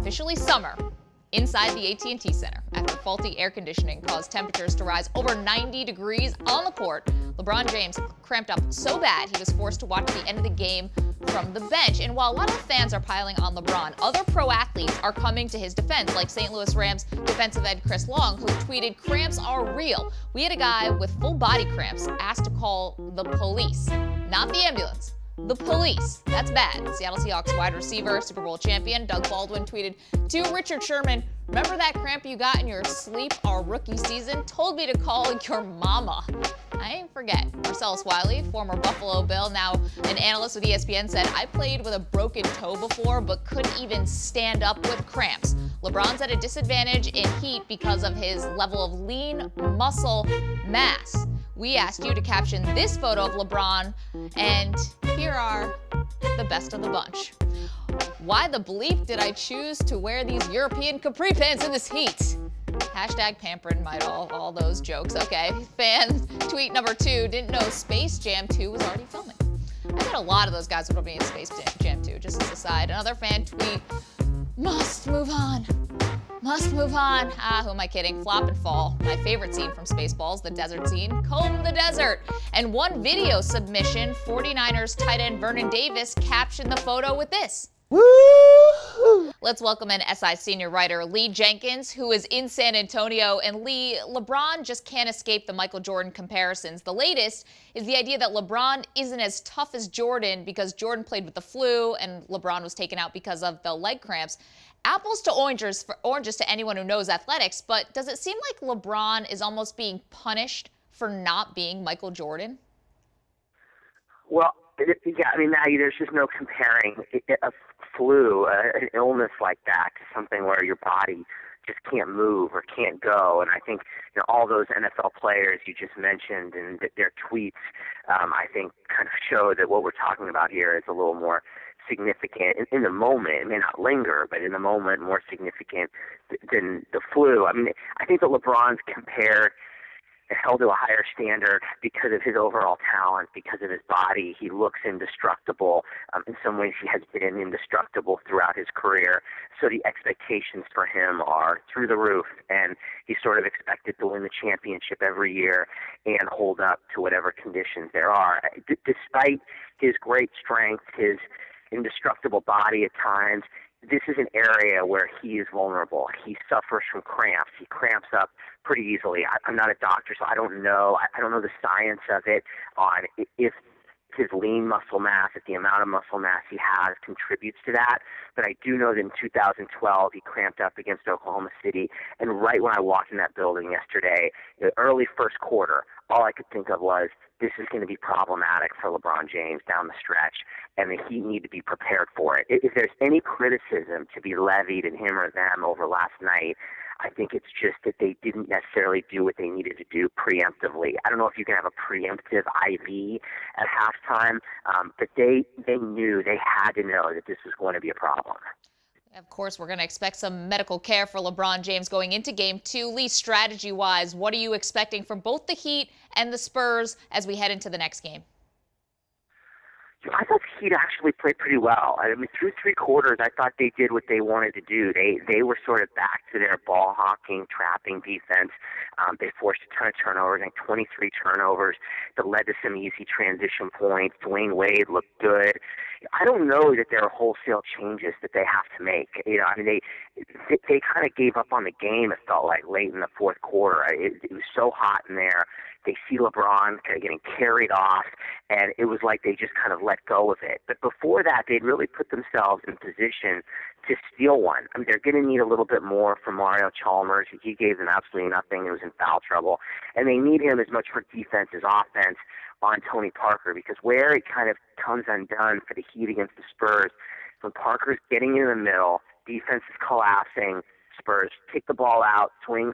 officially summer inside the AT&T Center after faulty air conditioning caused temperatures to rise over 90 degrees on the court. LeBron James cramped up so bad he was forced to watch the end of the game from the bench. And while a lot of fans are piling on LeBron, other pro athletes are coming to his defense, like St. Louis Rams defensive end Chris Long, who tweeted, "Cramps are real. We had a guy with full body cramps asked to call the police, not the ambulance. The police. That's bad." Seattle Seahawks wide receiver, Super Bowl champion Doug Baldwin tweeted to Richard Sherman, "Remember that cramp you got in your sleep our rookie season? Told me to call your mama." I ain't forget. Marcellus Wiley, former Buffalo Bill, now an analyst with ESPN, said, "I played with a broken toe before, but couldn't even stand up with cramps." LeBron's at a disadvantage in heat because of his level of lean muscle mass. We asked you to caption this photo of LeBron, and here are the best of the bunch. Why the bleep did I choose to wear these European capri pants in this heat? Hashtag pampering might all those jokes. Okay, fan tweet number 2, didn't know Space Jam 2 was already filming. I bet a lot of those guys would be in Space Jam 2, just as a side. Another fan tweet, must move on. Must move on. Who am I kidding? Flop and fall. My favorite scene from Spaceballs, the desert scene. Comb the desert. And one video submission, 49ers tight end Vernon Davis captioned the photo with this. Woo! Let's welcome in SI senior writer Lee Jenkins, who is in San Antonio. And Lee, LeBron just can't escape the Michael Jordan comparisons. The latest is the idea that LeBron isn't as tough as Jordan because Jordan played with the flu and LeBron was taken out because of the leg cramps. Apples to oranges to anyone who knows athletics, but does it seem like LeBron is almost being punished for not being Michael Jordan? Well, yeah, I mean, now there's just no comparing a flu, an illness like that, to something where your body just can't move or can't go. And I think all those NFL players you just mentioned and their tweets, I think, kind of show that what we're talking about here is a little more significant in the moment. It may not linger, but in the moment, more significant than the flu. I mean, I think that LeBron's compared and held to a higher standard because of his overall talent, because of his body. He looks indestructible. In some ways, he has been indestructible throughout his career. So the expectations for him are through the roof, and he's sort of expected to win the championship every year and hold up to whatever conditions there are. Despite his great strength, his indestructible body at times, this is an area where he is vulnerable. He suffers from cramps. He cramps up pretty easily. I'm not a doctor, so I don't know. I don't know the science of it on if his lean muscle mass, if the amount of muscle mass he has contributes to that. But I do know that in 2012, he cramped up against Oklahoma City. And right when I walked in that building yesterday, the early first quarter, all I could think of was, this is going to be problematic for LeBron James down the stretch, and the Heat need to be prepared for it. If there's any criticism to be levied at him or them over last night, I think it's just that they didn't necessarily do what they needed to do preemptively. I don't know if you can have a preemptive IV at halftime, but they knew, they had to know that this was going to be a problem. Of course, we're going to expect some medical care for LeBron James going into Game 2. Lee, strategy-wise, what are you expecting from both the Heat and the Spurs as we head into the next game? I thought the Heat actually played pretty well. I mean, through 3 quarters, I thought they did what they wanted to do. They were sort of back to their ball hawking, trapping defense. They forced a ton of turnovers, I think 23 turnovers that led to some easy transition points. Dwayne Wade looked good. I don't know that there are wholesale changes that they have to make. I mean, they kind of gave up on the game, it felt like, late in the fourth quarter. It was so hot in there. They see LeBron kind of getting carried off, and it was like they just kind of let go of it. But before that, they'd really put themselves in position to steal one. I mean, they're going to need a little bit more from Mario Chalmers. He gave them absolutely nothing. He was in foul trouble. And they need him as much for defense as offense on Tony Parker, because where it kind of comes undone for the Heat against the Spurs, when Parker's getting in the middle, defense is collapsing, Spurs kick the ball out, swing,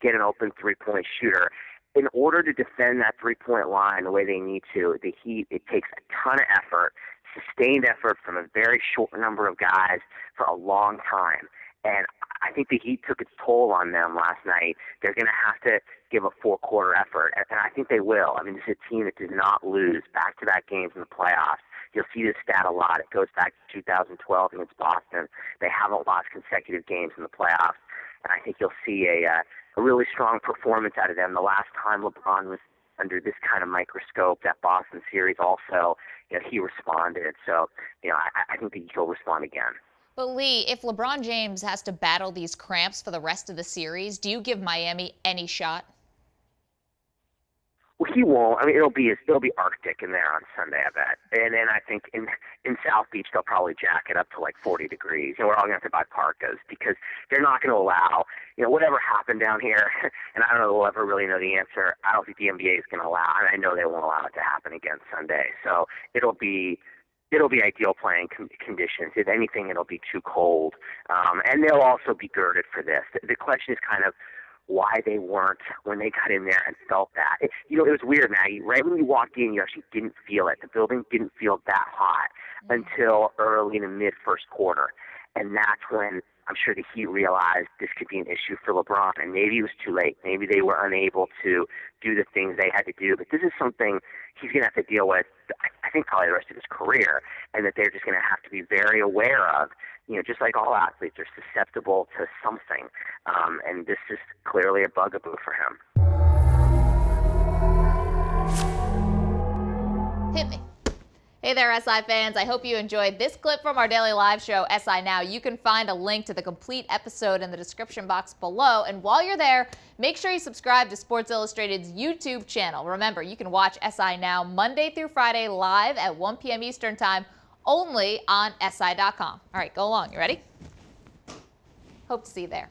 get an open three-point shooter. In order to defend that three-point line the way they need to, the Heat, it takes a ton of effort, sustained effort from a very short number of guys for a long time. And I think the Heat took its toll on them last night. They're going to have to give a 4-quarter effort, and I think they will. I mean, this is a team that did not lose back-to-back games in the playoffs you'll see this stat a lot. It goes back to 2012 against Boston. They haven't lost consecutive games in the playoffs, and I think you'll see a really strong performance out of them. The last time LeBron was under this kind of microscope, that Boston series also, he responded. So, I think that he'll respond again. But Lee, if LeBron James has to battle these cramps for the rest of the series, do you give Miami any shot? Well, he won't. I mean, it'll be Arctic in there on Sunday, I bet. And then I think in South Beach they'll probably jack it up to like 40 degrees. We're all gonna have to buy parkas because they're not gonna allow, whatever happened down here. And I don't know if we'll ever really know the answer. I don't think the NBA is gonna allow, and I know they won't allow it to happen again Sunday. So it'll be ideal playing conditions. If anything, it'll be too cold, and they'll also be girded for this. The question is kind of why they weren't when they got in there and felt that. It was weird, Maggie. Right when you walked in, you actually didn't feel it. The building didn't feel that hot until early in the mid-first quarter. And that's when I'm sure the Heat realized this could be an issue for LeBron. And maybe it was too late. Maybe they were unable to do the things they had to do. But this is something he's going to have to deal with, I think, probably the rest of his career, and that they're just going to have to be very aware of. Just like all athletes are susceptible to something. And this is clearly a bugaboo for him. Hit me. Hey there, SI fans. I hope you enjoyed this clip from our daily live show, SI Now. You can find a link to the complete episode in the description box below. And while you're there, make sure you subscribe to Sports Illustrated's YouTube channel. Remember, you can watch SI Now Monday through Friday live at 1 p.m. Eastern Time only on SI.com. All right, go along. You ready? Hope to see you there.